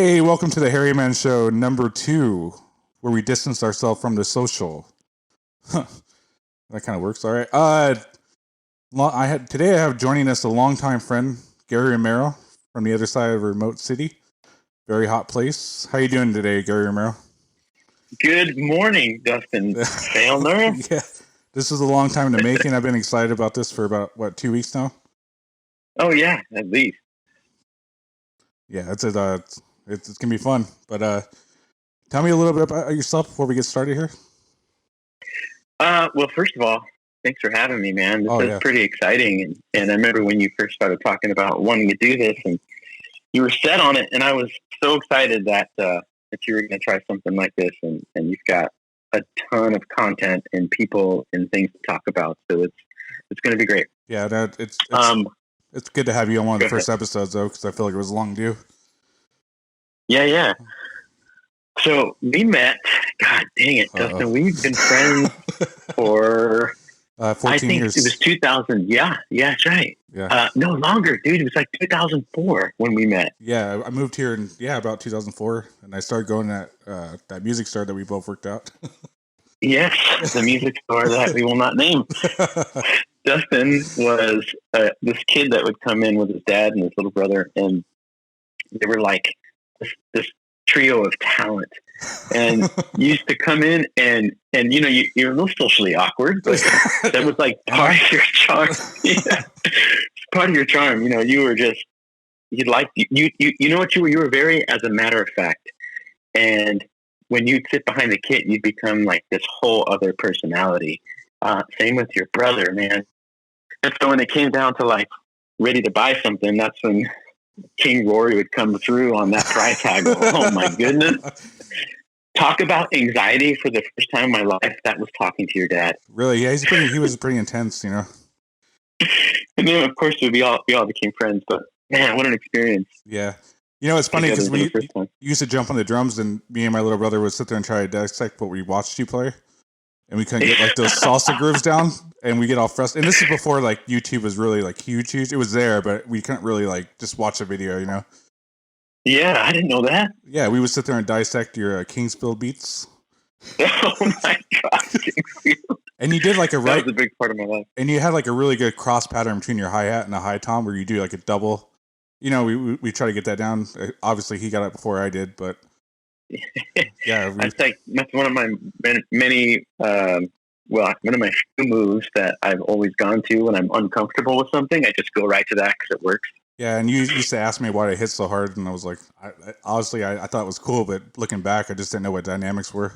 Hey, welcome to the Harry Man Show number 2, where we distance ourselves from the social. That kind of works. All right. Today I have joining us a longtime friend, Gary Romero, from the other side of a remote city. Very hot place. How you doing today, Gary Romero? Good morning, Dustin Failner. Yeah, this is a long time in the making. I've been excited about this for about 2 weeks now. Oh yeah, at least. Yeah, it's gonna be fun. But tell me a little bit about yourself before we get started here. Well, first of all, thanks for having me, man. This is pretty exciting, and I remember when you first started talking about wanting to do this, and you were set on it, and I was so excited that you were going to try something like this, and you've got a ton of content and people and things to talk about, so it's going to be great. Yeah, it's good to have you on one of the first episodes, though, because I feel like it was long due. Yeah. So we met, God dang it, Dustin, we've been friends for 14 I think years. It was 2000. Yeah, that's right. Yeah. No longer, dude. It was like 2004 when we met. Yeah, I moved here in about 2004, and I started going to that music store that we both worked out. Yes, the music store that we will not name. Dustin was this kid that would come in with his dad and his little brother, and they were like this trio of talent. And you used to come in and you know you're a little socially awkward, but that was like part of your charm. Yeah. Part of your charm. You know, you were just you know what you were very, as a matter of fact. And when you'd sit behind the kit, you'd become like this whole other personality. Same with your brother, man. And so when it came down to like ready to buy something, that's when King Rory would come through on that price tag. Oh my goodness. Talk about anxiety for the first time in my life. That was talking to your dad. Really? Yeah, he was pretty intense, you know. And then, of course, we all became friends. But man, what an experience! Yeah, you know, it's funny because we used to jump on the drums, and me and my little brother would sit there and try to dissect what we watched you play, and we couldn't get like those salsa grooves down, and we get all frustrated. And this is before like YouTube was really like huge. It was there, but we couldn't really like just watch a video, you know. Yeah, I didn't know that. Yeah, we would sit there and dissect your Kingsfield beats. Oh my God, Kingsfield. And you did like that was a big part of my life. And you had like a really good cross pattern between your hi-hat and a high tom where you do like a double. You know, we try to get that down. Obviously, he got it before I did, but yeah. That's one of my many, one of my few moves that I've always gone to when I'm uncomfortable with something. I just go right to that because it works. Yeah, and you used to ask me why I hit so hard, and I was like, honestly, I thought it was cool, but looking back, I just didn't know what dynamics were.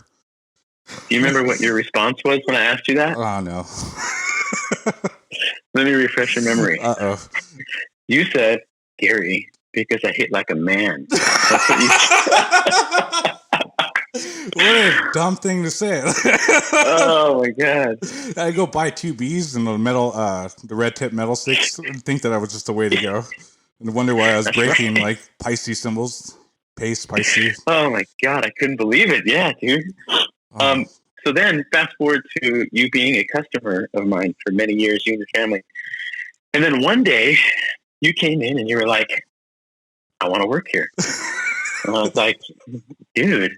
Do you remember what your response was when I asked you that? Oh, no. Let me refresh your memory. Uh-oh. You said, Gary, because I hit like a man. That's what you said. What a dumb thing to say. Oh, my God. I go buy 2 Bs and the red tip metal sticks and think that was just the way to go. And wonder why I was breaking like Pisces symbols. Pisces. Oh, my God. I couldn't believe it. Yeah, dude. So then fast forward to you being a customer of mine for many years, you and your family. And then one day you came in and you were like, I want to work here. And I was like, dude,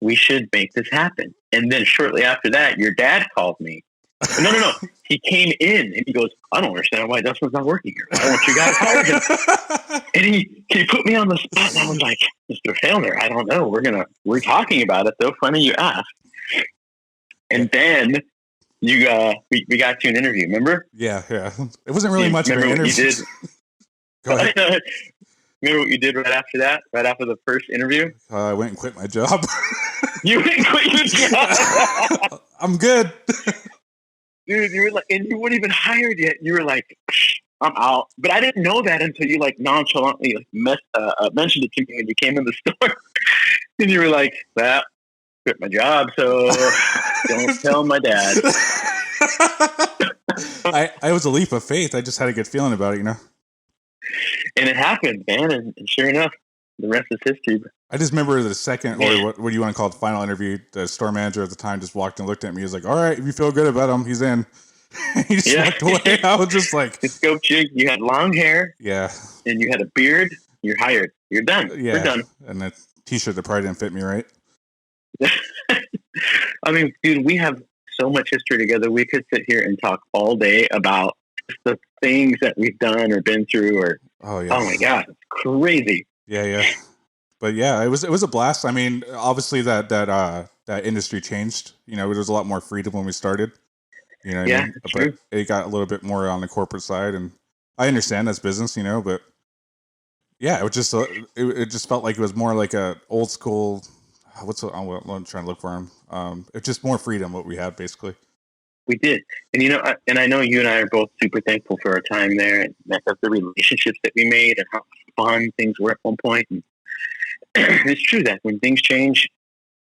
we should make this happen. And then shortly after that, your dad called me. No. He came in and he goes, I don't understand why Dustin's not working here. I want you guys hired him. And he put me on the spot and I was like, Mr. Failner, I don't know. We're talking about it though. Funny you asked. And then we got you an interview, remember? Yeah. It wasn't really much of an interview. Go ahead. Remember what you did right after that? Right after the first interview? I went and quit my job. You went and quit your job? I'm good. Dude, you were like, and you weren't even hired yet. You were like, I'm out. But I didn't know that until you like nonchalantly mentioned it to me when you came in the store. And you were like, well, quit my job, so don't tell my dad. I was a leap of faith. I just had a good feeling about it, you know. And it happened, man. And sure enough, the rest is history. I just remember the second, or what do you want to call it, the final interview, the store manager at the time just walked and looked at me. He was like, all right, if you feel good about him, he's in. He just walked away. I was just like... He scoped you. You had long hair. Yeah. And you had a beard. You're hired. You're done. Yeah. We're done. And t-shirt that probably didn't fit me right. I mean, dude, we have so much history together. We could sit here and talk all day about the things that we've done or been through, or oh yeah, oh my god, it's crazy. Yeah. But yeah, it was a blast. I mean, obviously that industry changed. You know, there was a lot more freedom when we started. You know what I mean? But it got a little bit more on the corporate side, and I understand that's business, you know. But yeah, it was just it just felt like it was more like a old school. I'm trying to look for him. It's just more freedom what we had basically. We did, and you know, I know you and I are both super thankful for our time there, and the relationships that we made, and how fun things were at one point. And it's true that when things change,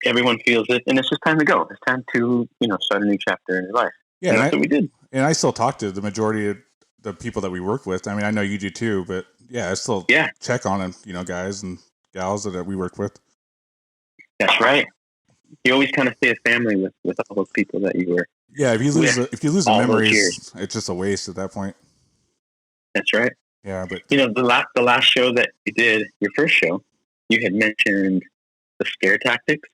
everyone feels it, and it's just time to go. It's time to start a new chapter in your life. Yeah, and that's what we did. And I still talk to the majority of the people that we work with. I mean, I know you do too, but yeah, I still check on them, guys and gals that we work with. That's right. You always kind of stay a family with all those people that you were. Yeah, if you lose the memories, it's just a waste at that point. That's right. Yeah, but the last show that you did, your first show, you had mentioned the scare tactics.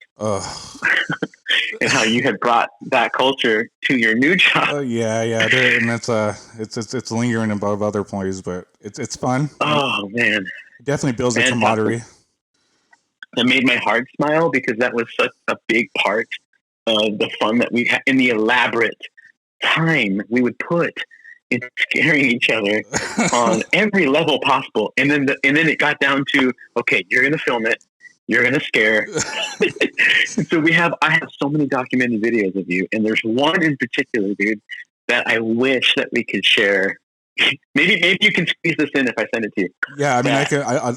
And how you had brought that culture to your new job. Yeah, and that's it's lingering above other places, but it's fun. Oh man, it definitely builds the camaraderie. It made my heart smile because that was such a big part of the fun that we had in the elaborate time we would put in scaring each other on every level possible, and then it got down to, okay, you're gonna film it. You're going to scare. So I have so many documented videos of you. And there's one in particular, dude, that I wish that we could share. Maybe you can squeeze this in if I send it to you. Yeah. I mean,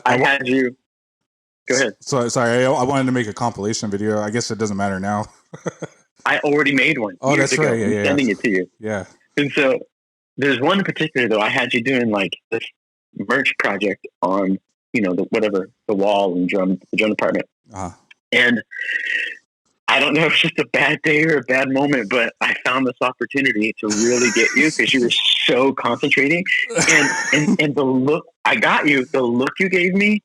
I had you. Go ahead. So sorry. I wanted to make a compilation video. I guess it doesn't matter now. I already made one. Oh, that's right. Yeah, I'm sending it to you. Yeah. And so there's one in particular though. I had you doing like this merch project on, the wall and the drum department. Uh-huh. And I don't know if it's just a bad day or a bad moment, but I found this opportunity to really get you because you were so concentrating. And the look you gave me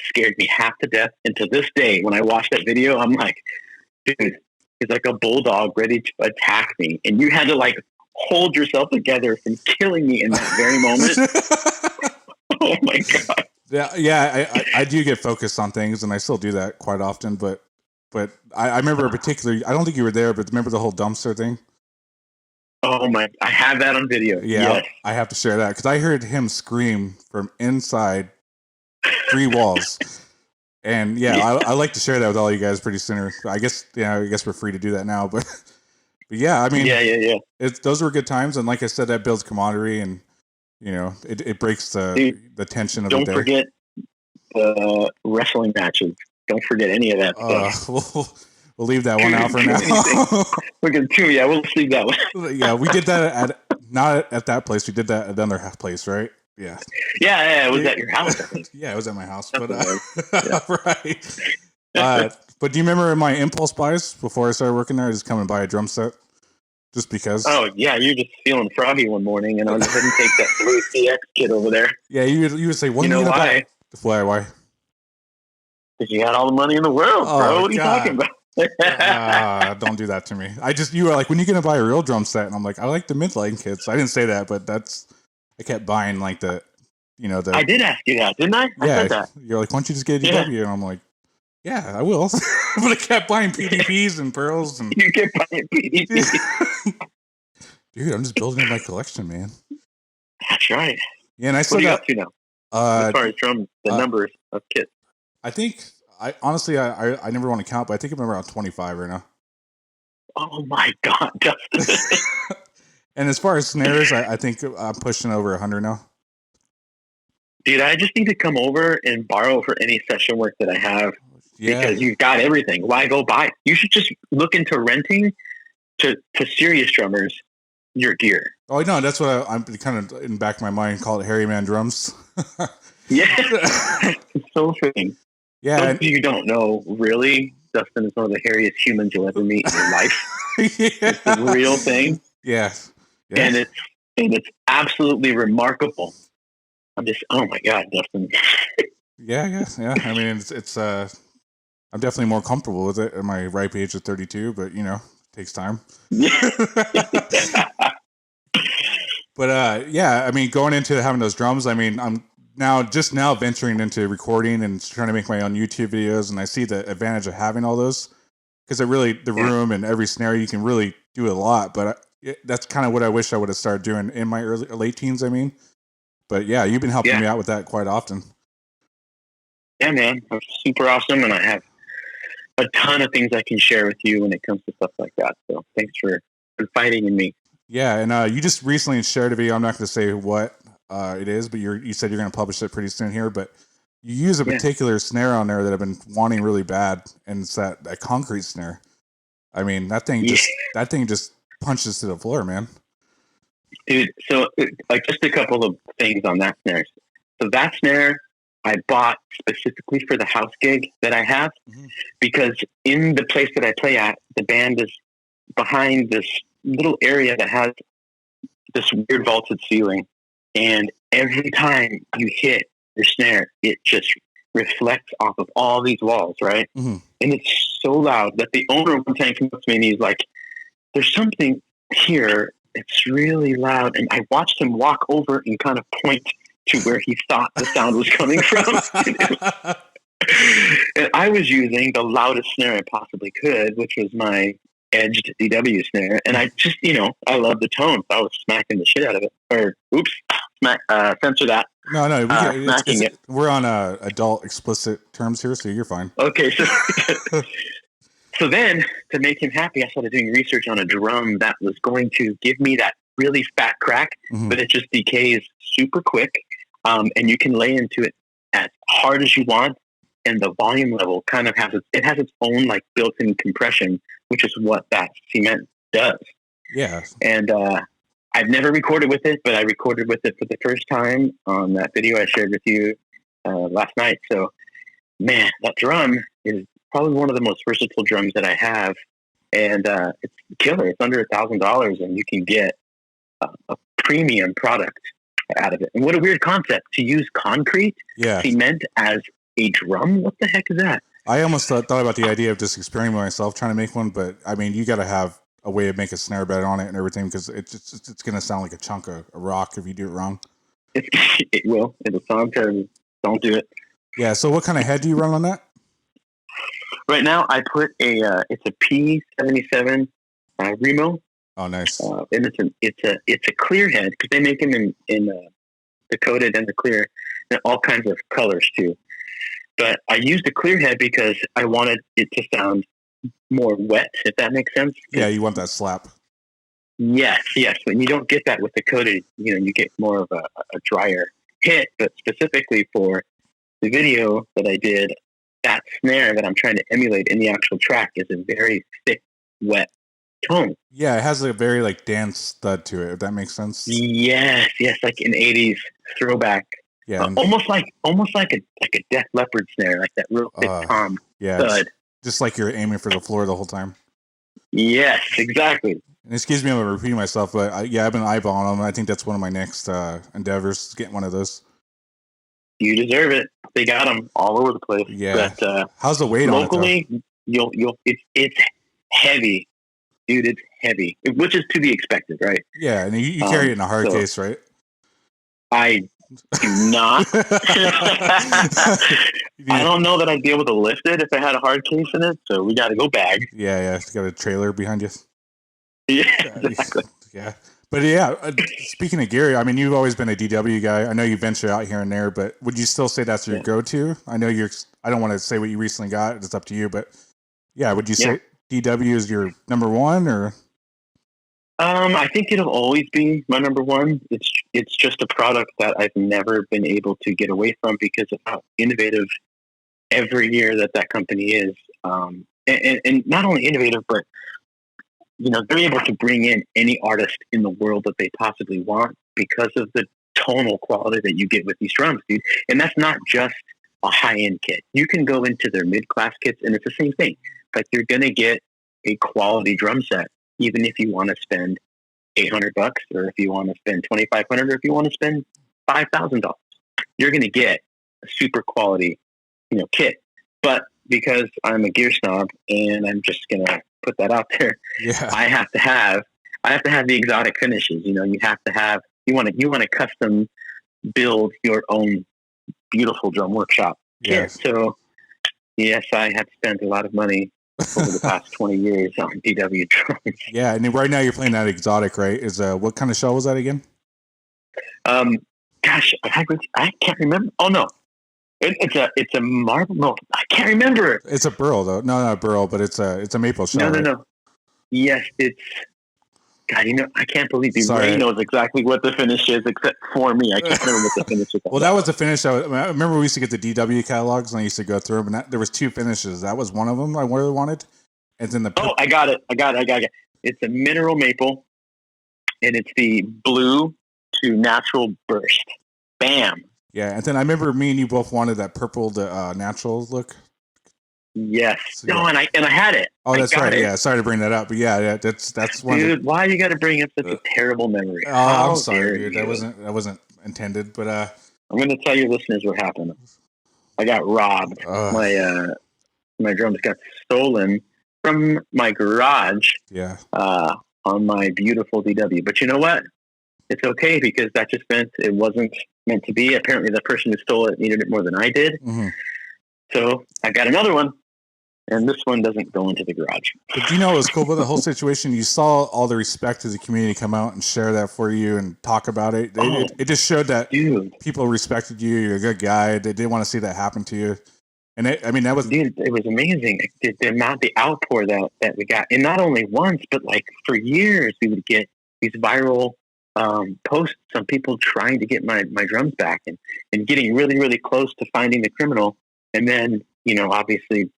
scared me half to death. And to this day, when I watch that video, I'm like, dude, it's like a bulldog ready to attack me. And you had to like hold yourself together from killing me in that very moment. Oh my God. Yeah, I do get focused on things, and I still do that quite often. But I remember particularly, I don't think you were there, but remember the whole dumpster thing? Oh my! I have that on video. Yeah, yes. I have to share that because I heard him scream from inside 3 walls, and I like to share that with all you guys pretty soon. I guess we're free to do that now, but yeah, I mean, yeah. Those were good times, and like I said, that builds camaraderie and. It breaks the tension of the day. Don't forget the wrestling matches. Don't forget any of that stuff. We'll leave that one out for now. We'll leave that one. Yeah, we did that not at that place. We did that at another place, right? Yeah. Yeah, it was at your house. Yeah, it was at my house. But right. But do you remember my impulse buys before I started working there? I just come and buy a drum set. Just because. Oh yeah, you're just feeling froggy one morning, and I'll just take that blue CX kit over there. Yeah, you would say, "When you know why? Why? Because you had all the money in the world, bro. What are you talking about? Don't do that to me. You were like, when are you gonna buy a real drum set? And I'm like, I like the midline kits. I didn't say that, but I kept buying like the. I did ask you that, didn't I? I said that. You're like, why don't you just get a DW? And I'm like, yeah, I will. But I kept buying PDPs and pearls. And you kept buying PDPs. Dude, I'm just building up my collection, man. That's right. Yeah, and I still got. What are you up to now? As far as drums, the numbers of kits. I think, I never want to count, but I think I'm around 25 right now. Oh my God, Justin. And as far as snares, I think I'm pushing over 100 now. Dude, I just need to come over and borrow for any session work that I have. Yeah. Because you've got everything. Why go buy? You should just look into renting to serious drummers your gear. Oh no, that's what I'm kind of in the back of my mind call it Harry Man drums. Yeah, it's so fitting. Yeah, you don't know, really, Dustin is one of the hairiest humans you'll ever meet in your life. It's a real thing. Yeah. And it's absolutely remarkable. I'm just, oh my God, Dustin. Yeah. I mean, it's I'm definitely more comfortable with it at my ripe age of 32, but you know, it takes time. But yeah, I mean, going into having those drums, I mean, I'm now venturing into recording and trying to make my own YouTube videos, and I see the advantage of having all those because it really the room and every snare you can really do a lot. But that's kind of what I wish I would have started doing in my late teens. I mean, but yeah, you've been helping me out with that quite often. Yeah, man, that's super awesome, and I have a ton of things I can share with you when it comes to stuff like that. So thanks for confiding in me. Yeah, and you just recently shared a video. I'm not going to say what it is, but you said you're going to publish it pretty soon here. But you use a particular snare on there that I've been wanting really bad, and it's that concrete snare. I mean, that thing just punches to the floor, man. Dude, so like just a couple of things on that snare. So that snare I bought specifically for the house gig that I have, because in the place that I play at, the band is behind this little area that has this weird vaulted ceiling, and every time you hit your snare, it just reflects off of all these walls, right? And it's so loud that the owner one time came up to me and he's like, "There's something here. It's really loud." And I watched him walk over and kind of point to where he thought the sound was coming from. And I was using the loudest snare I possibly could, which was my edged DW snare. And I just, I love the tone. So I was smacking the shit out of it. Or, oops, censor that. No, we're on adult explicit terms here, so you're fine. Okay, so then to make him happy, I started doing research on a drum that was going to give me that really fat crack, but it just decays super quick. And you can lay into it as hard as you want. And the volume level kind of has its own like built-in compression, which is what that cement does. Yeah. And I've never recorded with it, but I recorded with it for the first time on that video I shared with you last night. So, man, that drum is probably one of the most versatile drums that I have, and it's killer. It's under $1,000, and you can get a premium product out of it. And what a weird concept to use concrete cement as a drum. What the heck is that? I almost thought about the idea of just experimenting myself trying to make one, but I mean, you got to have a way to make a snare bed on it and everything, because it's going to sound like a chunk of a rock if you do it wrong. It will. It'll sound terrible. Don't do it. Yeah. So what kind of head do you run on that? Right now, I put it's a P77 Remo. Oh, nice. And it's a clear head, because they make them in the coated and the clear, and all kinds of colors too. But I used a clear head because I wanted it to sound more wet, if that makes sense. Yeah, you want that slap. Yes. When you don't get that with the coated, you get more of a drier hit. But specifically for the video that I did, that snare that I'm trying to emulate in the actual track is a very thick, wet tone. Yeah, it has a very like dance thud to it, if that makes sense. Yes, like an 80s throwback. Yeah, almost like a Def Leppard snare, like that real thick tom thud. Just like you're aiming for the floor the whole time. Yes, exactly. And excuse me, I'm repeating myself, but I've been eyeballing them. I think that's one of my next endeavors, getting one of those. You deserve it. They got them all over the place. Yeah. But, how's the weight locally, on it? It's heavy, dude. It's heavy, which is to be expected, right? Yeah, and you carry it in a hard case, right? I do not. I don't know that I'd be able to lift it if I had a hard case in it. So we got to go bag. Yeah. You got a trailer behind you. Yeah, exactly. Yeah. But yeah, speaking of Gary, I mean, you've always been a DW guy. I know you venture out here and there, but would you still say that's your go-to? I know I don't want to say what you recently got. It's up to you, but yeah, would you say DW is your number one, or? I think it'll always be my number one. It's just a product that I've never been able to get away from because of how innovative every year that company is. And not only innovative, but they're able to bring in any artist in the world that they possibly want because of the tonal quality that you get with these drums, dude. And that's not just a high-end kit. You can go into their mid-class kits, and it's the same thing. Like, you're going to get a quality drum set, even if you want to spend $800, or if you want to spend $2,500, or if you want to spend $5,000. You're going to get a super quality, kit. But because I'm a gear snob, and I'm just gonna put that out there. Yeah. I have to have the exotic finishes. You know, you want to custom build your own beautiful drum workshop kit. Yes. So yes, I have spent a lot of money over the past 20 years on DW drums. Yeah, and right now you're playing that exotic, right? Is what kind of shell was that again? Gosh, I can't remember. Oh no, it's a marble. No, I can't remember. It's a burl though. No, not a burl, but it's a maple shell. No. Yes, it's. God, you know, I can't believe Ray knows exactly what the finish is, except for me. I can't remember what the finish is. Well, that was the finish. I remember we used to get the DW catalogs, and I used to go through them, and there was 2 finishes. That was one of them I really wanted. And then I got it. It's a mineral maple, and it's the blue to natural burst. Bam. Yeah, and then I remember me and you both wanted that purple to natural look. Yes. So, yeah. No, and I had it. Oh, that's right. Yeah, sorry to bring that up, but yeah, that's one. Dude, why you got to bring up such a terrible memory? Oh, I'm sorry, dude. That wasn't intended, but I'm going to tell your listeners what happened. I got robbed. My drums got stolen from my garage. Yeah. On my beautiful DW, but you know what? It's okay, because that just meant it wasn't meant to be. Apparently, the person who stole it needed it more than I did. Mm-hmm. So I got another one. And this one doesn't go into the garage. But you know what was cool about the whole situation? You saw all the respect of the community come out and share that for you and talk about it. It just showed that people respected you. You're a good guy. They didn't want to see that happen to you. And that was... Dude, it was amazing. The outpour that we got. And not only once, but like for years, we would get these viral posts on people trying to get my drums back and getting really, really close to finding the criminal. And then, you know, obviously...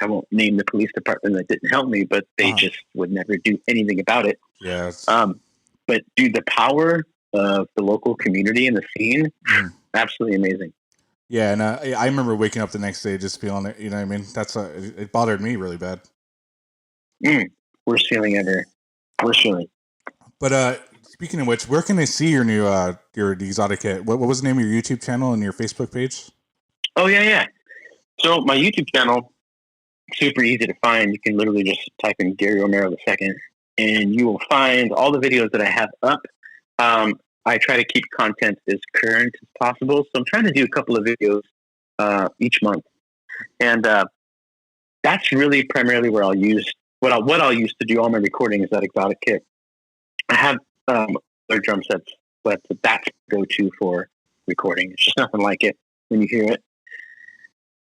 I won't name the police department that didn't help me, but they just would never do anything about it. Yes. But dude, the power of the local community and the scene, absolutely amazing. Yeah, and I remember waking up the next day just feeling it. You know what I mean? It bothered me really bad. Worst feeling ever. Worst feeling. But speaking of which, where can they see your new your exotic kit? What was the name of your YouTube channel and your Facebook page? Oh yeah. So my YouTube channel. Super easy to find. You can literally just type in Gary Romero II, and you will find all the videos that I have up. I try to keep content as current as possible, so I'm trying to do a couple of videos each month, and that's really primarily where I'll use what I'll use to do all my recording is that exotic kit. I have other drum sets, but that's go-to for recording. It's just nothing like it when you hear it.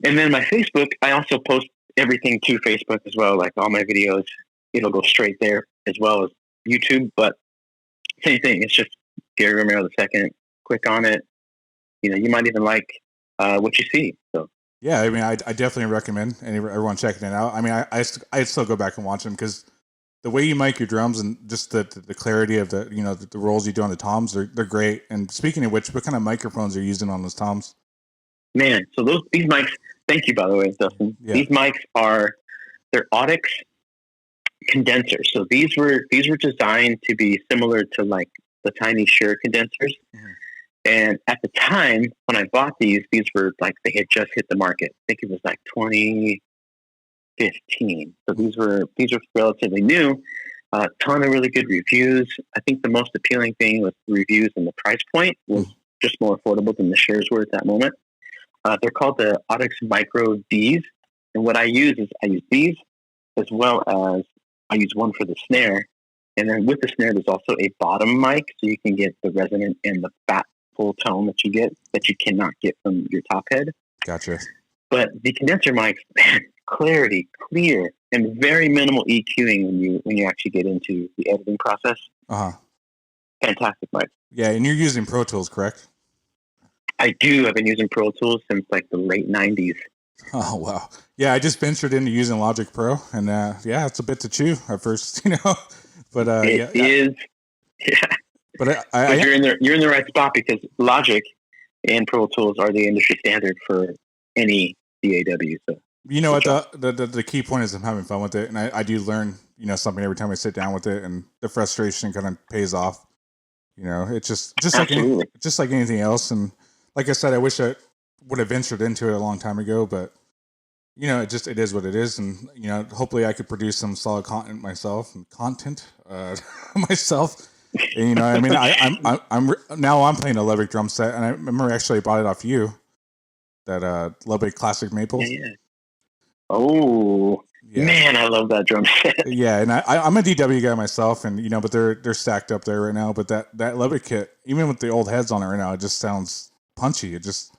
And then my Facebook, I also post everything to Facebook as well, like all my videos, it'll go straight there as well as YouTube, but same thing. It's just Gary Romero II. Click on it. You know, you might even like what you see. So yeah, I mean, I definitely recommend everyone checking it out. I mean, I still go back and watch them because the way you mic your drums and just the clarity of the rolls you do on the toms, they're great. And speaking of which, what kind of microphones are you using on those toms? Man, so these mics. Thank you, by the way, Dustin. Yeah. These mics they're Audix condensers. So these were designed to be similar to like the tiny Shure condensers. Mm-hmm. And at the time when I bought these were like they had just hit the market. I think it was like 2015. So these were relatively new. A ton of really good reviews. I think the most appealing thing was the reviews and the price point was just more affordable than the Shures were at that moment. They're called the Audix Micro Ds. And what I use is these as well as I use one for the snare. And then with the snare, there's also a bottom mic. So you can get the resonant and the fat full tone that you cannot get from your top head. Gotcha. But the condenser mics, man, clarity, clear, and very minimal EQing when you actually get into the editing process. Fantastic mic. Yeah, and you're using Pro Tools, correct? I do. I've been using Pro Tools since like the late 90s. Oh, wow. Yeah, I just ventured into using Logic Pro, and yeah, it's a bit to chew at first, but it is. Yeah. But you're in the right spot because Logic and Pro Tools are the industry standard for any DAW. So you know what the key point is I'm having fun with it, and I do learn something every time I sit down with it, and the frustration kind of pays off. It's just like anything else, and like I said, I wish I would have ventured into it a long time ago, but it is what it is, and hopefully I could produce some solid content myself myself. And, I mean, I'm now I'm playing a Ludwig drum set, and I remember actually I bought it off you, that Ludwig Classic Maple. Yeah. Oh man, I love that drum set. Yeah, and I'm a DW guy myself, and but they're stacked up there right now. But that Ludwig kit, even with the old heads on it right now, it just sounds punchy. It just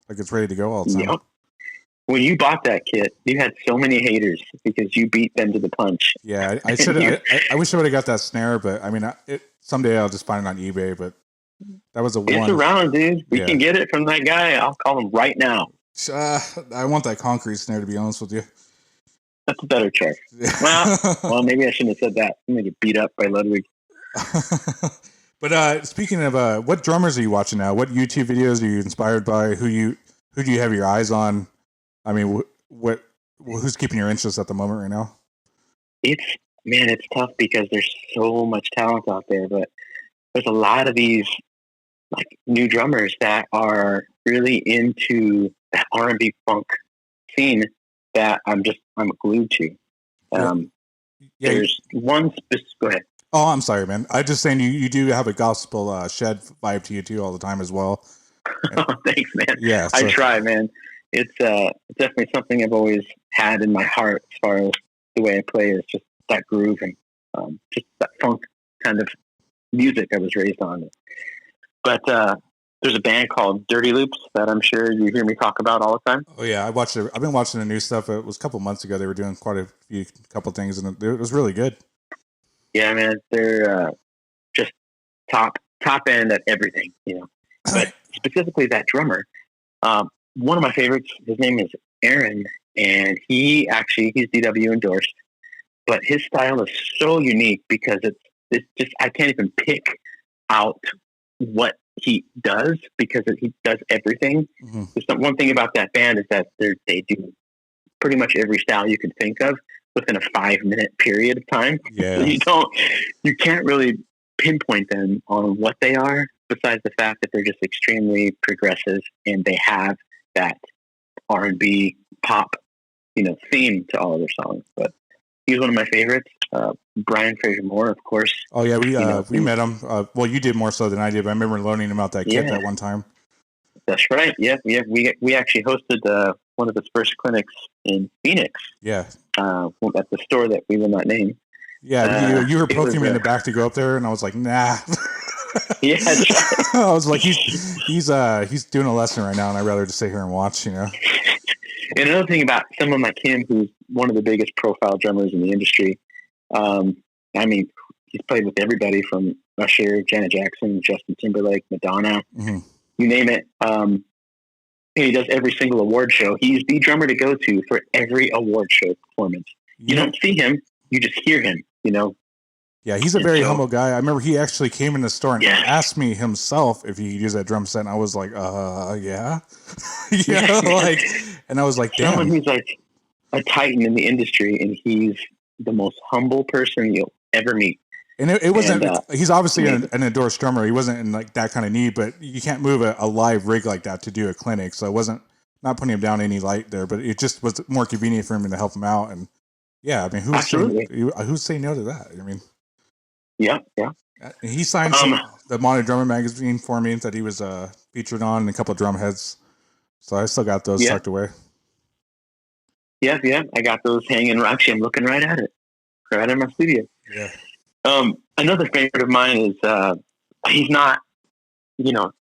like it's ready to go all the time. Yep. When you bought that kit, you had so many haters because you beat them to the punch. Yeah, I should. I wish I would have got that snare, but I mean, someday I'll just find it on eBay. But that was It's around, dude. We can get it from that guy. I'll call him right now. I want that concrete snare, to be honest with you. That's a better choice. Well, maybe I shouldn't have said that. I'm gonna get beat up by Ludwig. But speaking of, what drummers are you watching now? What YouTube videos are you inspired by? Who do you have your eyes on? I mean, who's keeping your interest at the moment right now? It's tough because there's so much talent out there, but there's a lot of these like new drummers that are really into that R&B funk scene that I'm glued to. There's one specific. Go ahead. Oh, I'm sorry, man. I'm just saying you do have a gospel shed vibe to you too all the time as well. Oh, thanks, man. Yeah, so. I try, man. It's definitely something I've always had in my heart as far as the way I play. It's just that groove and just that funk kind of music I was raised on. But there's a band called Dirty Loops that I'm sure you hear me talk about all the time. Oh yeah, I've been watching the new stuff. It was a couple months ago. They were doing quite a couple things, and it was really good. Yeah, man, they're just top end at everything, But specifically that drummer, one of my favorites. His name is Aaron, and he's DW endorsed, but his style is so unique because it's just I can't even pick out what he does because he does everything. Mm-hmm. There's one thing about that band is that they do pretty much every style you can think of within a 5-minute period of time. Yeah, so you can't really pinpoint them on what they are, besides the fact that they're just extremely progressive and they have that R&B pop, theme to all of their songs. But he's one of my favorites. Brian Fraser Moore, of course. Oh yeah, we met him. Well, you did more so than I did, but I remember learning about that kit that one time. That's right. Yeah. We actually hosted one of his first clinics in Phoenix. Yeah. At the store that we will not name. Yeah, you were poking me in the back to go up there, and I was like, nah. Yeah, that's right. I was like, he's doing a lesson right now, and I'd rather just sit here and watch, And another thing about someone like him, who's one of the biggest profile drummers in the industry, I mean, he's played with everybody from Usher, Janet Jackson, Justin Timberlake, Madonna, you name it. He does every single award show. He's the drummer to go to for every award show performance. You don't see him, you just hear him, Yeah, he's a very humble guy. I remember he actually came in the store and asked me himself if he could use that drum set, and I was like, yeah. And I was like, damn. Someone who's like a titan in the industry, and he's the most humble person you'll ever meet. And it wasn't. He's obviously an endorsed drummer. He wasn't in like that kind of need, but you can't move a live rig like that to do a clinic. So it wasn't not putting him down any light there, but it just was more convenient for him to help him out. And yeah, I mean, who's saying no to that? I mean, yeah. He signed the Modern Drummer magazine for me that he was featured on, and a couple of drum heads. So I still got those tucked away. Yeah. I got those hanging. Actually, I'm looking right at it, right in my studio. Yeah. Another favorite of mine is he's not,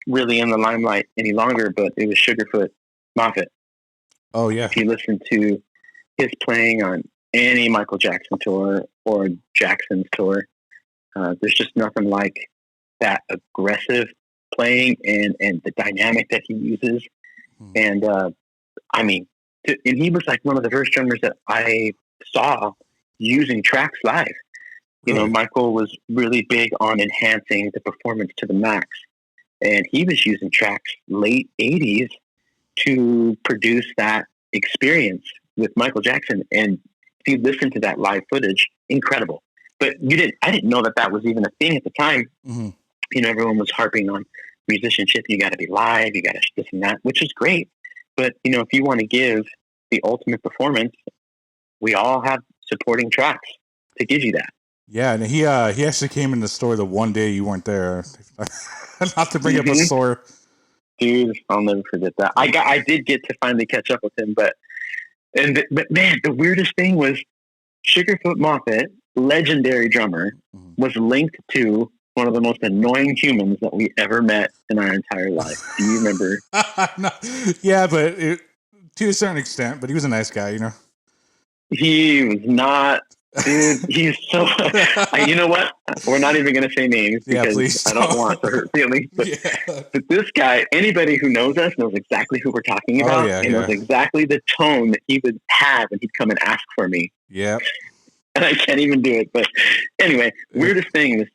really in the limelight any longer, but it was Sugarfoot Moffett. Oh yeah. If you listen to his playing on any Michael Jackson tour or Jackson's tour, there's just nothing like that aggressive playing and the dynamic that he uses. And and he was like one of the first drummers that I saw using tracks live. Michael was really big on enhancing the performance to the max. And he was using tracks late 80s to produce that experience with Michael Jackson. And if you listen to that live footage, incredible. But I didn't know that was even a thing at the time. Mm-hmm. Everyone was harping on musicianship. You got to be live. You got to this and that, which is great. But, if you want to give the ultimate performance, we all have supporting tracks to give you that. Yeah, and he actually came in the store the one day you weren't there. Not to bring up a sore. Dude, I'll never forget that. I did get to finally catch up with him, but man, the weirdest thing was Sugarfoot Moffett, legendary drummer, was linked to one of the most annoying humans that we ever met in our entire life. Do you remember? No, yeah, but to a certain extent, but he was a nice guy, you know. He was not, dude. He's so. You know what? We're not even going to say names because I don't want to hurt feelings. But, but this guy, anybody who knows us knows exactly who we're talking about. And knows exactly the tone that he would have when he'd come and ask for me. Yeah. And I can't even do it. But anyway, weirdest thing is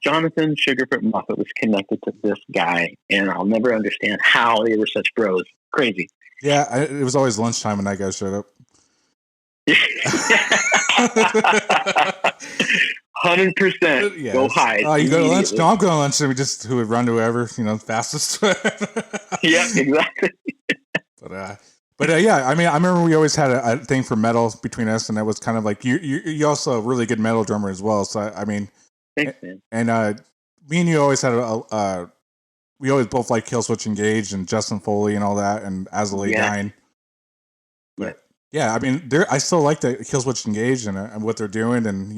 Jonathan Sugarfoot Moffett was connected to this guy, and I'll never understand how they were such bros. Crazy. Yeah, it was always lunchtime when that guy showed up. 100%. Yeah. Go hide. Oh, you go to lunch? No, I'm going to lunch. And who would run to whoever, fastest. Yeah, exactly. But yeah, I mean, I remember we always had a thing for metal between us, and that was kind of like you're also a really good metal drummer as well. So I mean, thanks, man. And me and you always had we always both liked Killswitch Engage and Justin Foley and all that, and As I Lay Dying. But yeah, I mean, I still like the Killswitch Engage and what they're doing, and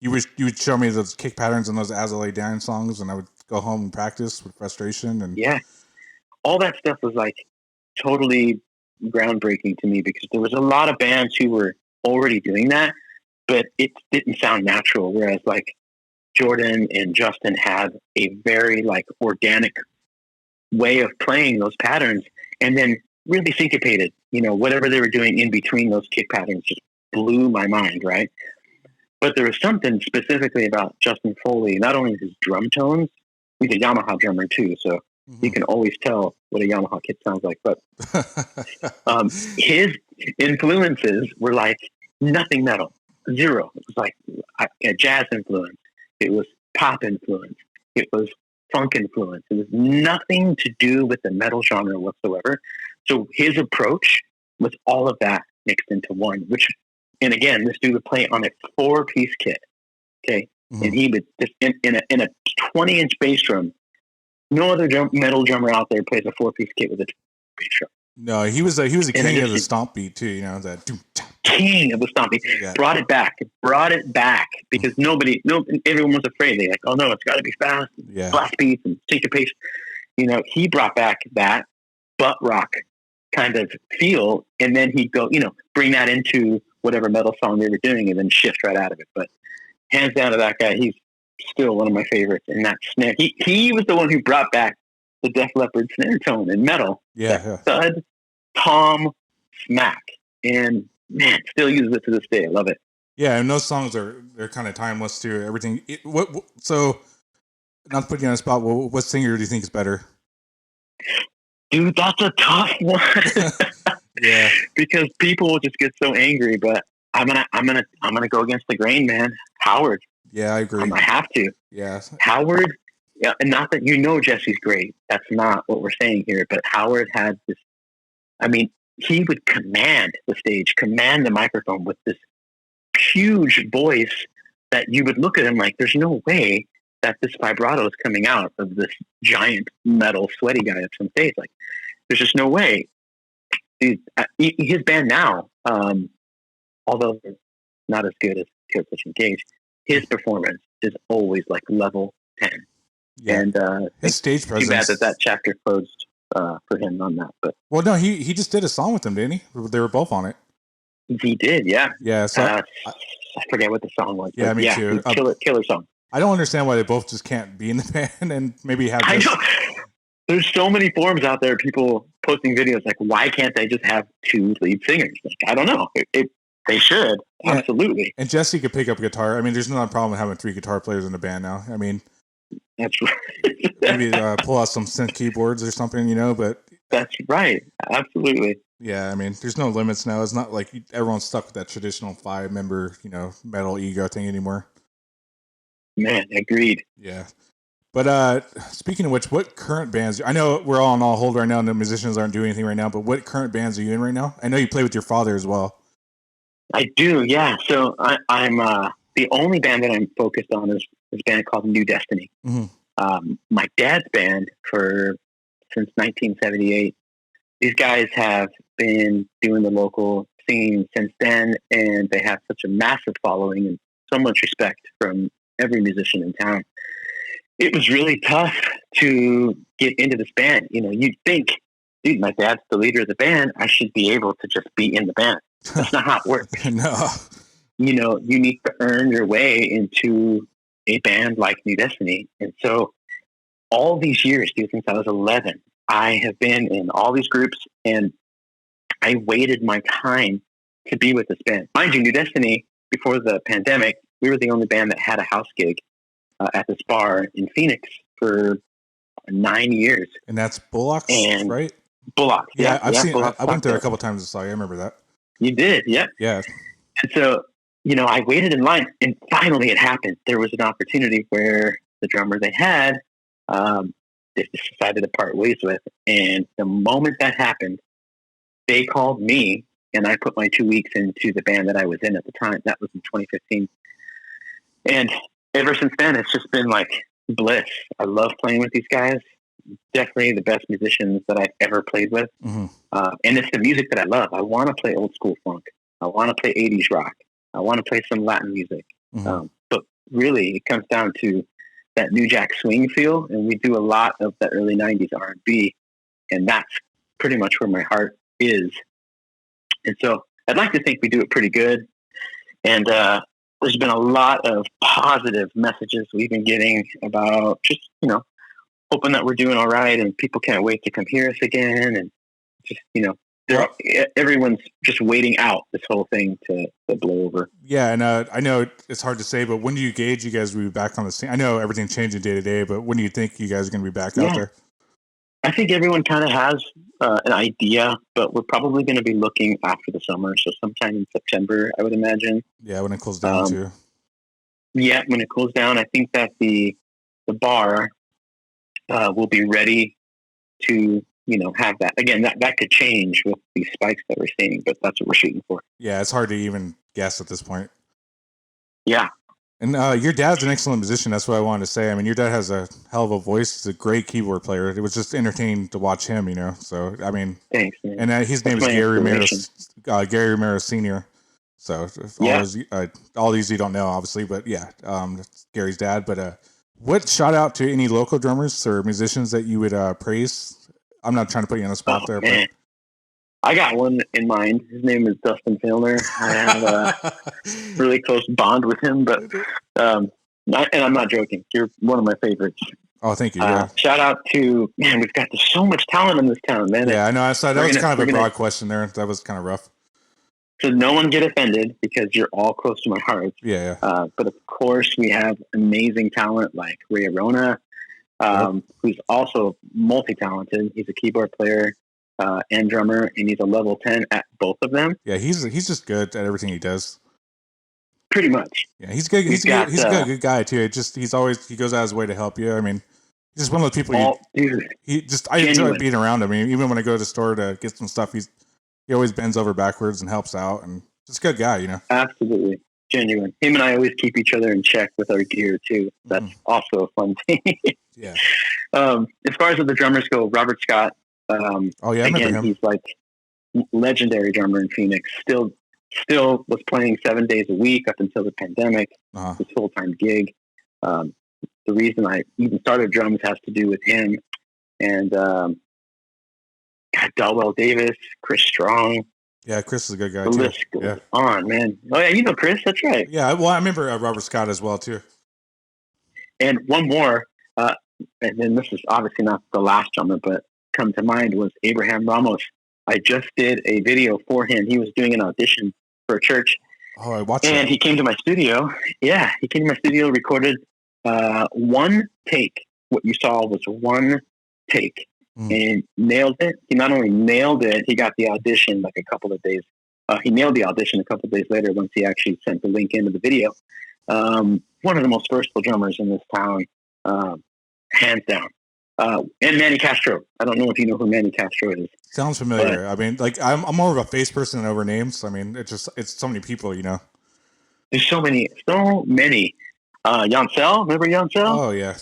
you would show me those kick patterns and those As I Lay Dying songs, and I would go home and practice with frustration. And all that stuff was like totally groundbreaking to me because there was a lot of bands who were already doing that, but it didn't sound natural. Whereas like Jordan and Justin had a very like organic way of playing those patterns, and then really syncopated. Whatever they were doing in between those kick patterns just blew my mind, right? But there was something specifically about Justin Foley, not only his drum tones, he's a Yamaha drummer too, so you can always tell what a Yamaha kit sounds like. But his influences were like nothing metal, zero. It was like a jazz influence. It was pop influence. It was funk influence. It was nothing to do with the metal genre whatsoever. So his approach was all of that mixed into one, and again, this dude would play on a 4-piece kit. Okay. And he would just in a 20-inch bass drum. No other metal drummer out there plays a 4-piece kit with a bass drum. No, he was a king of the stomp beat too. That king of the stomp beat. Yeah. Brought it back because everyone was afraid. They're like, oh no, it's got to be fast, blast beats and syncopation. He brought back that butt rock kind of feel, and then he'd go, bring that into whatever metal song they were doing, and then shift right out of it. But hands down to that guy, he's still one of my favorites. And that snare, he was the one who brought back the Def Leppard snare tone in metal. Thud, tom, smack, and man, still uses it to this day. I love it. Yeah, and those songs they're kind of timeless too. Everything. So, not to put you on the spot, what singer do you think is better? Dude, that's a tough one. Yeah, because people will just get so angry. But I'm gonna go against the grain, man. Howard. Yeah, I agree. I have to. Yeah, Howard. Yeah, and not that Jesse's great. That's not what we're saying here. But Howard had this. I mean, he would command the stage, command the microphone with this huge voice that you would look at him like, there's no way that this vibrato is coming out of this giant metal sweaty guy up on stage. Like, there's just no way. Dude, his band now, although they're not as good as Killswitch Engage, his performance is always like level 10. Yeah. And his stage presence. Too bad that chapter closed for him on that. But well, no, he just did a song with them, didn't he? They were both on it. He did, yeah. Yeah, so I forget what the song was. Yeah, me too. Killer song. I don't understand why they both just can't be in the band and maybe have. I know. There's so many forums out there, people posting videos like, why can't they just have 2 lead singers? Like, I don't know. They should, absolutely. And Jesse could pick up a guitar. I mean, there's not a problem with having 3 guitar players in the band now. I mean, that's right. Maybe pull out some synth keyboards or something, but that's right. Absolutely. Yeah, I mean, there's no limits now. It's not like everyone's stuck with that traditional 5-member, metal ego thing anymore. Man, agreed. Yeah. But speaking of which, what current bands? I know we're all on all hold right now, and the musicians aren't doing anything right now. But what current bands are you in right now? I know you play with your father as well. I do, yeah. So I'm the only band that I'm focused on is this band called New Destiny. My dad's band since 1978. These guys have been doing the local scene since then, and they have such a massive following and so much respect from every musician in town. It was really tough to get into this band. You know, you'd think, dude, my dad's the leader of the band. I should be able to just be in the band. That's not how it works. No. You know, you need to earn your way into a band like New Destiny. And so all these years, dude, since I was 11, I have been in all these groups, and I waited my time to be with this band. Mind you, New Destiny, before the pandemic, we were the only band that had a house gig at this bar in Phoenix for 9 years. And that's Bullock's, right? Bullock. Yeah, I've seen. Bullock, I went there a couple times and saw you. I remember that. You did, yeah. Yeah. And so, you know, I waited in line, and finally it happened. There was an opportunity where the drummer they had, they decided to part ways with. And the moment that happened, they called me, and I put my 2 weeks into the band that I was in at the time. That was in 2015. And ever since then, it's just been like bliss. I love playing with these guys. Definitely the best musicians that I've ever played with. And it's the music that I love. I want to play old school funk. I want to play 80s rock. I want to play some Latin music. But really, it comes down to that New Jack Swing feel, and we do a lot of the early 90s R&B, and that's pretty much where my heart is. And so I'd like to think we do it pretty good. And there's been a lot of positive messages we've been getting about just, you know, hoping that we're doing all right, and people can't wait to come hear us again. And just, you know, everyone's just waiting out this whole thing to blow over. Yeah, and I know it's hard to say, but when do you gauge you guys will be back on the scene? I know everything's changing day to day, but when do you think you guys are going to be back out there? I think everyone kind of has an idea, but we're probably going to be looking after the summer, so sometime in September, I would imagine. Yeah, when it cools down too. Yeah, when it cools down, I think that the bar will be ready to, you know, have that. Again, that could change with these spikes that we're seeing, but that's what we're shooting for. Yeah, it's hard to even guess at this point. Yeah. And your dad's an excellent musician. That's what I wanted to say. I mean, your dad has a hell of a voice. He's a great keyboard player. It was just entertaining to watch him, you know. So, I mean, thanks, man. And his name is Gary Romero Sr. So, all these you don't know, obviously, but yeah, that's Gary's dad. But what shout out to any local drummers or musicians that you would praise? I'm not trying to put you on the spot there, man. But I got one in mind. His name is Dustin Filner. I have a really close bond with him, but and I'm not joking. You're one of my favorites. Oh, thank you. Yeah. Shout out to, man, we've got so much talent in this town, man. Yeah, I know. I saw that was kind of a broad question there. That was kind of rough. So no one get offended because you're all close to my heart. Yeah. But of course, we have amazing talent like Ray Arona, who's also multi-talented. He's a keyboard player and drummer, and he's a level 10 at both of them. Yeah, he's just good at everything he does. Pretty much. Yeah, he's good. He's a good guy too. He goes out of his way to help you. I mean, he's just one of the people. I enjoy being around him. I mean, even when I go to the store to get some stuff, he always bends over backwards and helps out, and just a good guy, you know. Absolutely genuine. Him and I always keep each other in check with our gear too. That's also a fun thing. Yeah. As far as the drummers go, Robert Scott. I remember him. He's like legendary drummer in Phoenix. Still was playing 7 days a week up until the pandemic. His full-time gig. The reason I even started drums has to do with him. And Delwell Davis, Chris Strong. Yeah, Chris is a good guy too. The list goes on, man. Oh yeah, you know Chris. That's right. Yeah, well, I remember Robert Scott as well too. And one more, and then this is obviously not the last drummer, but come to mind was Abraham Ramos. I just did a video for him. He was doing an audition for a church. Oh, I watched And that. he came to my studio. Yeah, he came to my studio, recorded one take. What you saw was one take. And nailed it. He not only nailed it, he got the audition like a couple of days. He nailed the audition a couple of days later once he actually sent the link into the video. One of the most versatile drummers in this town. hands down. And Manny Castro. I don't know if you know who Manny Castro is. Sounds familiar. I mean, like I'm more of a face person than over names. I mean, it's so many people, you know. There's so many. Yancel, remember Yancel? Oh yeah.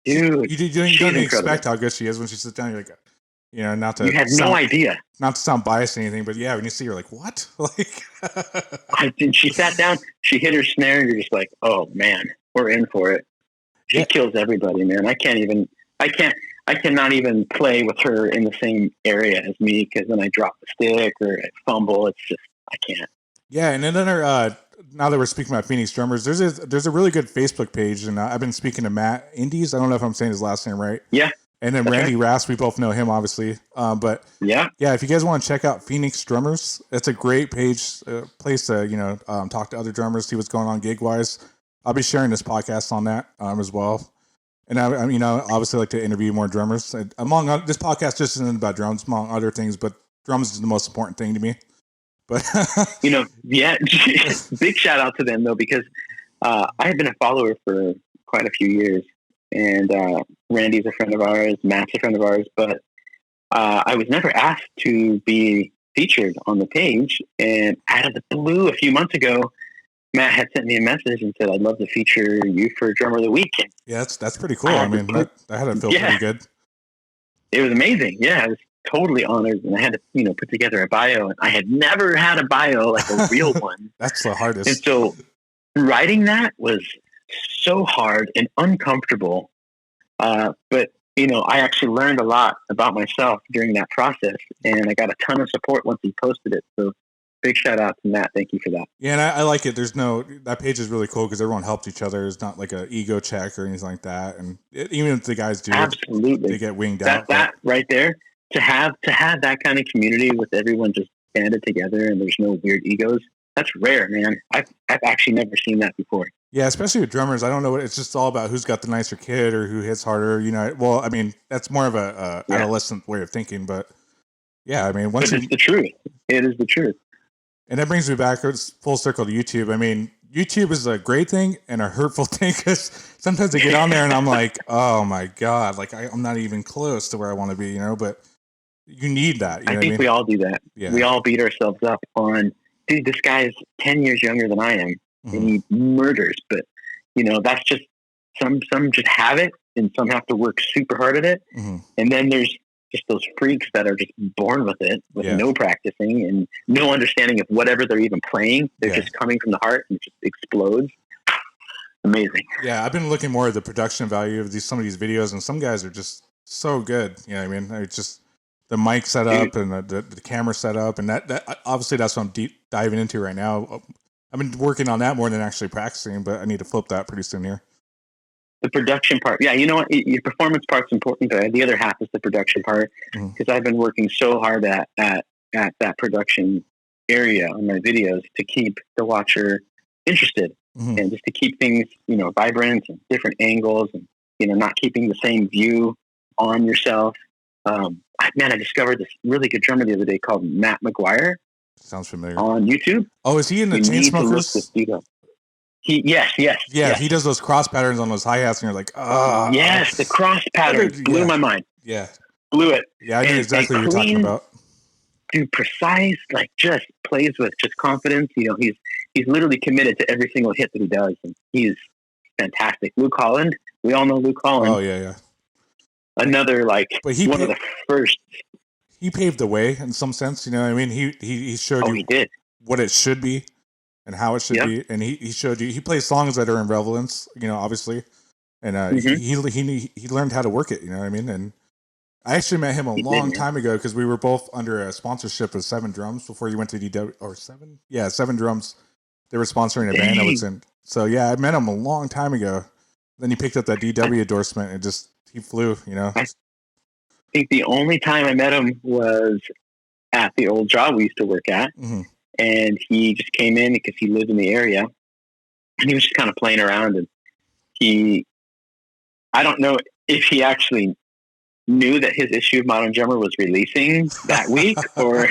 Dude, you don't expect how good she is when she sits down. You're like, you know, you had no idea. Not to sound biased or anything, but yeah, when you see her, like, what? Like, she sat down, she hit her snare, and you're just like, oh man, we're in for it. She kills everybody, man. I cannot even play with her in the same area as me because when I drop the stick or I fumble, it's just I can't. Yeah, and then now that we're speaking about Phoenix drummers, there's a really good Facebook page, and I've been speaking to Matt Indies. I don't know if I'm saying his last name right. Yeah. And then Randy Rass, we both know him, obviously. But yeah, if you guys want to check out Phoenix Drummers, it's a great place to talk to other drummers, see what's going on gig wise. I'll be sharing this podcast on that as well. And I obviously like to interview more drummers. This podcast just isn't about drums, among other things, but drums is the most important thing to me. But big shout out to them though, because I have been a follower for quite a few years. And Randy's a friend of ours, Matt's a friend of ours, but I was never asked to be featured on the page. And out of the blue, a few months ago, Matt had sent me a message and said, "I'd love to feature you for Drummer of the Week." Yeah, that's pretty cool. I mean, that had to feel pretty good. It was amazing. Yeah, I was totally honored, and I had to put together a bio. And I had never had a bio like a real one. That's the hardest. And so writing that was so hard and uncomfortable. But I actually learned a lot about myself during that process, and I got a ton of support once he posted it. So big shout out to Matt. Thank you for that. Yeah, and I like it. That page is really cool because everyone helped each other. It's not like an ego check or anything like that. And even if the guys do, absolutely, they get winged out. That right there, to have that kind of community with everyone just banded together and there's no weird egos. That's rare, man. I've actually never seen that before. Yeah, especially with drummers. I don't know. It's just all about who's got the nicer kid or who hits harder. Well, I mean, that's more of a adolescent way of thinking. But yeah, I mean, it's the truth. It is the truth. And that brings me back full circle to YouTube. I mean, YouTube is a great thing and a hurtful thing because sometimes I get on there and I'm like, oh my God, like I'm not even close to where I want to be, But you need that. I think we all do that. Yeah. We all beat ourselves up on, dude, this guy's 10 years younger than I am. And he murders, but that's just some just have it and some have to work super hard at it. And then there's just those freaks that are just born with it with no practicing and no understanding of whatever they're even playing. They're just coming from the heart and it just explodes. Amazing. Yeah. I've been looking more at the production value of some of these videos, and some guys are just so good. You know what I mean? It's just the mic setup and the camera setup, and that obviously that's what I'm deep diving into right now. I've been working on that more than actually practicing, but I need to flip that pretty soon here. The production part. Yeah, you know what? Your performance part's important, but the other half is the production part, because I've been working so hard at that production area on my videos to keep the watcher interested and just to keep things, vibrant and different angles and, not keeping the same view on yourself. I discovered this really good drummer the other day called Matt McGuire. Sounds familiar. On YouTube. Oh, is he in the Chainsmokers? Yes. Yeah, he does those cross patterns on those hi-hats, and you're like, oh. Yes, the cross patterns blew my mind. Yeah. Blew it. Yeah, I know exactly what you're talking about. Dude, precise, like just plays with just confidence. He's literally committed to every single hit that he does, and he's fantastic. Luke Holland, we all know Luke Holland. Oh, yeah. Another, one of the first. He paved the way in some sense, I mean? He showed you what it should be and how it should be. And he showed you, he plays songs that are in relevance, obviously. And he learned how to work it, you know what I mean? And I actually met him a long time ago because we were both under a sponsorship of 7 Drums before you went to DW, or 7? Yeah, 7 Drums. They were sponsoring a band I was in. So yeah, I met him a long time ago. Then he picked up that DW endorsement and he flew, I think the only time I met him was at the old job we used to work at. And he just came in because he lived in the area and he was just kind of playing around. And I don't know if he actually knew that his issue of Modern Drummer was releasing that week or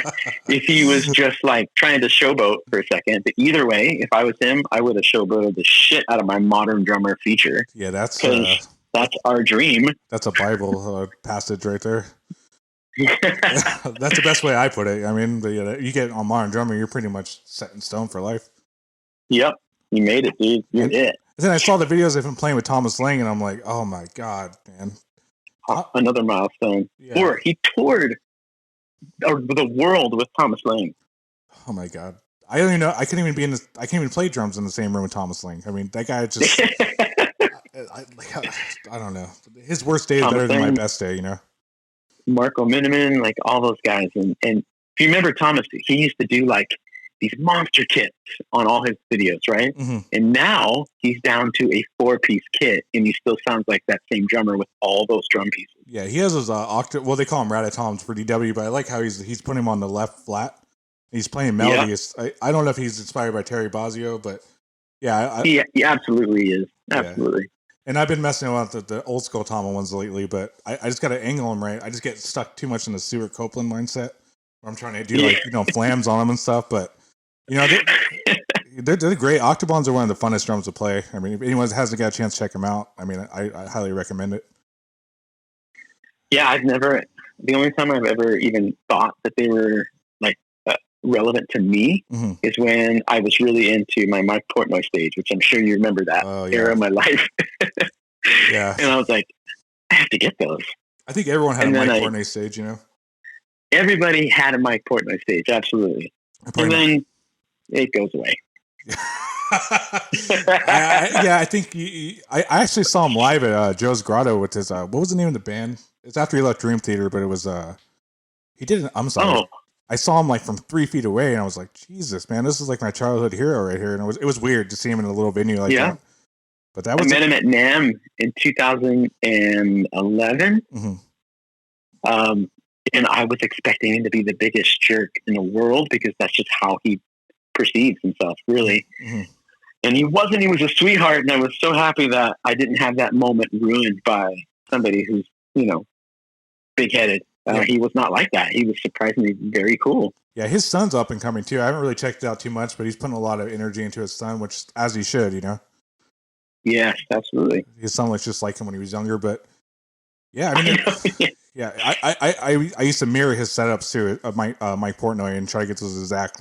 if he was just trying to showboat for a second. But either way, if I was him, I would have showboated the shit out of my Modern Drummer feature. Yeah, that's That's our dream. That's a Bible passage right there. That's the best way I put it. I mean, you get on modern drumming, you're pretty much set in stone for life. Yep. You made it, dude. You're it. Then I saw the videos of him playing with Thomas Lang, and I'm like, oh my God, man. Another milestone. Yeah. Or he toured the world with Thomas Lang. Oh my God. I don't even know. I can't even play drums in the same room with Thomas Lang. I mean, that guy just, I don't know. His worst day is better than my best day, you know? Marco Miniman, like all those guys. And if you remember Thomas, he used to do like these monster kits on all his videos, right? Mm-hmm. And now he's down to a 4-piece kit, and he still sounds like that same drummer with all those drum pieces. Yeah, he has those octave. Well, they call him Ratatoms for DW, but I like how he's putting him on the left flat. He's playing melodies. Yeah. I don't know if he's inspired by Terry Bozzio, but yeah, he absolutely is. Absolutely. Yeah. And I've been messing around with the old school Tama ones lately, but I just got to angle them right. I just get stuck too much in the Stuart Copeland mindset where I'm trying to do flams on them and stuff, but. You know, they're great. Octobons are one of the funnest drums to play. I mean, if anyone hasn't got a chance, check them out. I mean, I highly recommend it. Yeah, the only time I've ever even thought that they were like relevant to me is when I was really into my Mike Portnoy stage, which I'm sure you remember that era of my life. Yeah. And I was like, I have to get those. I think everyone had a Mike Portnoy stage, you know? Everybody had a Mike Portnoy stage, absolutely. And then it goes away. I think I actually saw him live at Joe's Grotto with his what was the name of the band? It's after he left Dream Theater, but it was he did. I'm sorry. Oh. I saw him like from 3 feet away, and I was like, Jesus, man, this is like my childhood hero right here. And it was weird to see him in a little venue like that. But that was I met him at NAMM in 2011. And I was expecting him to be the biggest jerk in the world because that's just how he perceives himself, really. And he wasn't. He was a sweetheart, and I was so happy that I didn't have that moment ruined by somebody who's, big-headed. He was not like that. He was surprisingly very cool. Yeah, his son's up and coming, too. I haven't really checked it out too much, but he's putting a lot of energy into his son, which, as he should, you know? Yes, absolutely. His son looks just like him when he was younger, but yeah, I mean... Yeah, I used to mirror his setups too of Mike Portnoy and try to get those exact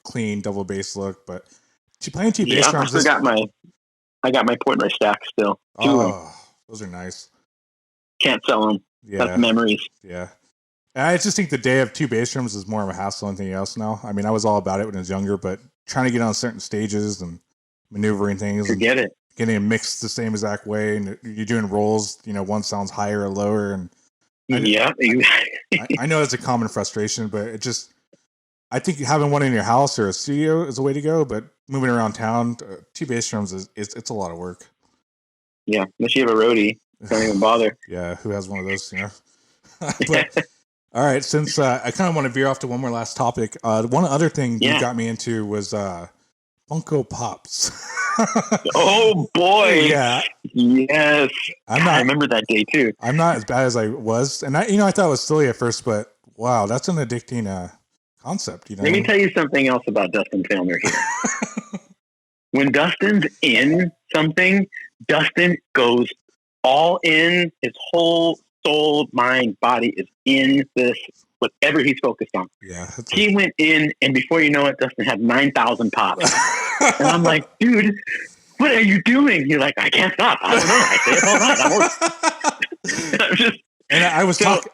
clean double bass look. But playing two bass drums. I got my Portnoy stack still. Those are nice. Can't sell them. Yeah, that's memories. Yeah, and I just think the day of two bass drums is more of a hassle than anything else now. I mean, I was all about it when I was younger, but trying to get on certain stages and maneuvering things, forget it. Getting them mixed the same exact way, and you're doing rolls. One sounds higher or lower, and I know it's a common frustration, but I think having one in your house or a studio is a way to go, but moving around town, two bass drums it's a lot of work. Yeah, unless you have a roadie, don't even bother. Yeah, who has one of those, But, all right, since I kind of want to veer off to one more last topic, one other thing you got me into was Funko Pops. Oh boy! Yeah. Yes. I remember that day too. I'm not as bad as I was, and I thought it was silly at first, but wow, that's an addicting concept. Let me tell you something else about Dustin Filner here. When Dustin's in something, Dustin goes all in. His whole soul, mind, body is in this. Whatever he's focused on. Yeah. He went in, and before you know it, Dustin had 9,000 pops. And I'm like, dude, what are you doing? You're like, I can't stop. I don't know. I say it all night. And I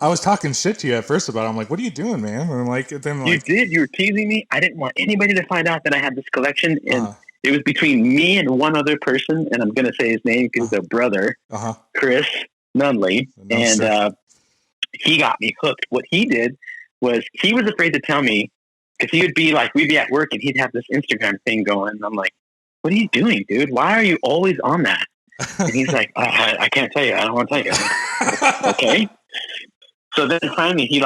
was talking shit to you at first about it. I'm like, what are you doing, man? And I'm like, then you did. You were teasing me. I didn't want anybody to find out that I had this collection, and it was between me and one other person, and I'm going to say his name because he's a brother, Chris Nunley, and he got me hooked. What he did was he was afraid to tell me because he would be like, we'd be at work and he'd have this Instagram thing going. And I'm like, what are you doing, dude? Why are you always on that? And he's like, I can't tell you. I don't want to tell you. Okay. So then finally he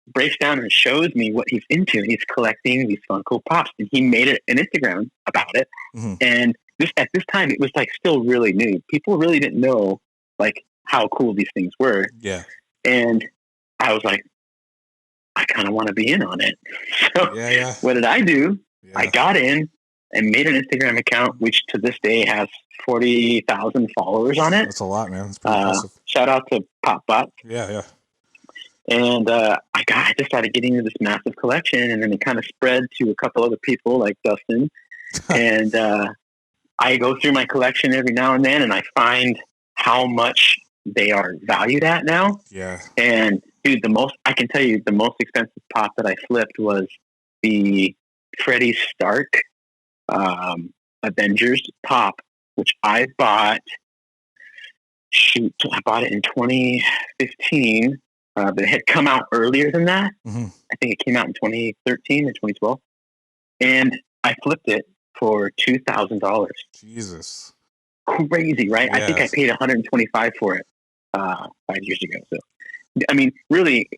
breaks down and shows me what he's into. And he's collecting these Funko Pops, and he made an Instagram about it. And at this time it was still really new. People really didn't know how cool these things were. Yeah. And I was like, I kind of want to be in on it. So what did I do? Yeah. I got in, and made an Instagram account, which to this day has 40,000 followers on it. That's a lot, man. That's pretty impressive. Shout out to PopBot. Yeah. And I just started getting into this massive collection, and then it kind of spread to a couple other people like Dustin. And I go through my collection every now and then, and I find how much they are valued at now. Yeah. And dude, I can tell you the most expensive pop that I flipped was the Freddie Stark Avengers pop, which I bought. I bought it in 2015. But it had come out earlier than that. Mm-hmm. I think it came out in 2013 or 2012. And I flipped it for $2,000. Jesus. Crazy, right? Yes. I think I paid $125 for it 5 years ago. So, I mean, really,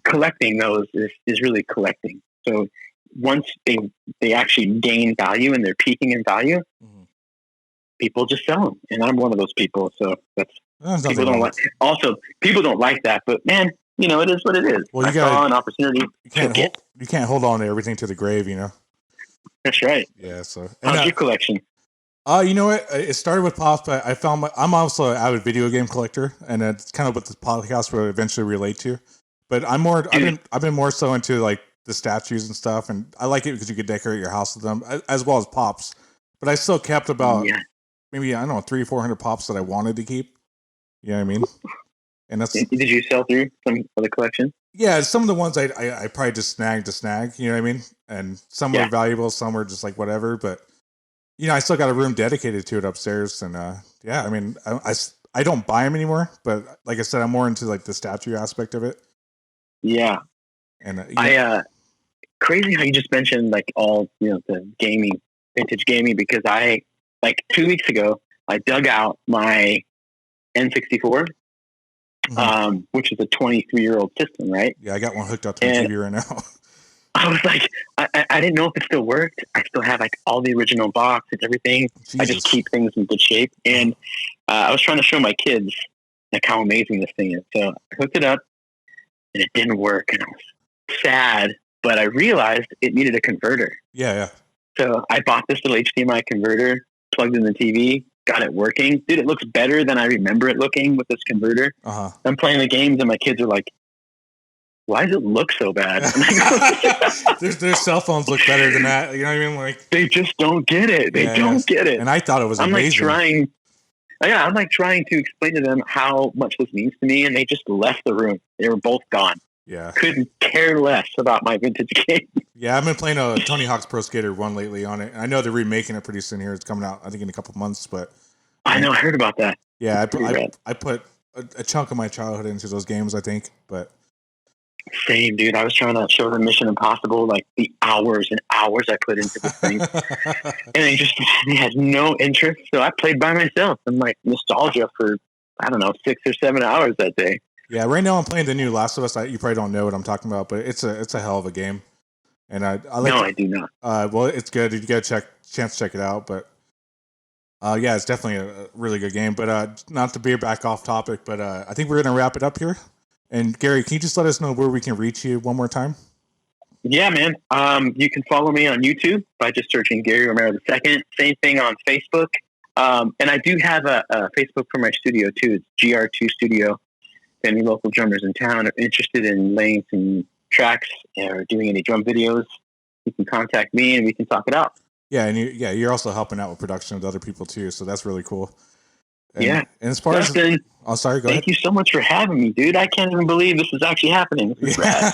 collecting those is really collecting. So once they actually gain value and they're peaking in value, people just sell them. And I'm one of those people. So people don't like. Also, people don't like that, but man, it is what it is. Well, I saw an opportunity. You can't hold on to everything to the grave, That's right. Yeah. So, how's your collection? You know what? It started with pops, but I found I'm also an avid video game collector, and it's kind of what this podcast will eventually relate to. But I've been more so into like the statues and stuff, and I like it because you could decorate your house with them as well as pops. But I still kept about maybe 300 or 400 pops that I wanted to keep. You know what I mean? And that's. Did you sell through some of the collection? Yeah, some of the ones I probably just snagged to snag. You know what I mean? And some were valuable, some were just like whatever. But I still got a room dedicated to it upstairs. And I mean, I don't buy them anymore. But like I said, I'm more into like the statue aspect of it. Yeah. And crazy how you just mentioned like all the vintage gaming, because like 2 weeks ago I dug out my N64, which is a 23-year-old system, right? Yeah, I got one hooked up to my TV right now. I was like, I didn't know if it still worked. I still have like all the original box and everything. Jesus. I just keep things in good shape. And I was trying to show my kids like how amazing this thing is. So I hooked it up, and it didn't work, and I was sad. But I realized it needed a converter. Yeah. So I bought this little HDMI converter, plugged in the TV. Got it working. Dude, it looks better than I remember it looking with this converter. I'm playing the games and my kids are like, why does it look so bad? Their cell phones look better than that. You know what I mean? Like, they just don't get it. They don't get it. And I thought it was amazing. I'm like trying to explain to them how much this means to me, and they just left the room. They were both gone. Yeah. Couldn't care less about my vintage game. Yeah, I've been playing a Tony Hawk's Pro Skater 1 lately on it. I know they're remaking it pretty soon here. It's coming out, I think, in a couple months. But I know, I heard about that. Yeah, I put a chunk of my childhood into those games, I think. But same, dude. I was trying to show them Mission Impossible, like the hours and hours I put into this thing. And they had no interest. So I played by myself. I'm like nostalgia for, 6 or 7 hours that day. Yeah, right now I'm playing the new Last of Us. You probably don't know what I'm talking about, but it's a hell of a game. And I like. No, I do not. Well, it's good. You got a chance to check it out. But yeah, it's definitely a really good game. But not to be back off topic, but I think we're gonna wrap it up here. And Gary, can you just let us know where we can reach you one more time? Yeah, man. You can follow me on YouTube by just searching Gary Romero II. Same thing on Facebook. And I do have a Facebook for my studio too. It's GR2 Studio. If any local drummers in town are interested in laying some tracks or doing any drum videos, you can contact me and we can talk it out. Yeah, and you're also helping out with production with other people too, so that's really cool. And, yeah. And as far Dustin, go ahead. Thank you so much for having me, dude. I can't even believe this is actually happening. This is rad.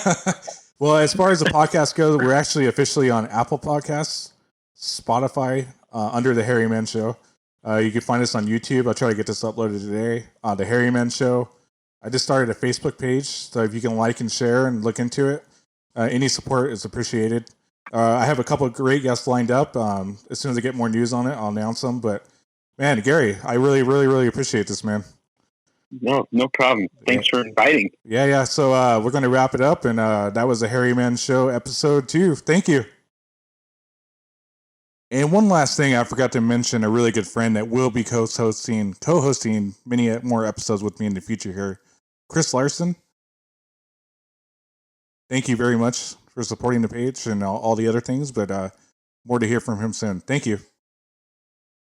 Well, as far as the podcast goes, we're actually officially on Apple Podcasts, Spotify, under The Harry Man Show. You can find us on YouTube. I'll try to get this uploaded today. The Harry Man Show. I just started a Facebook page, so if you can like and share and look into it, any support is appreciated. I have a couple of great guests lined up. As soon as I get more news on it, I'll announce them. But man, Gary, I really, really, really appreciate this, man. No problem. Thanks for inviting. Yeah. So we're going to wrap it up, and that was the Harry Man Show, episode 2. Thank you. And one last thing, I forgot to mention a really good friend that will be co-hosting many more episodes with me in the future here, Chris Larson. Thank you very much for supporting the page and all the other things. But more to hear from him soon. Thank you.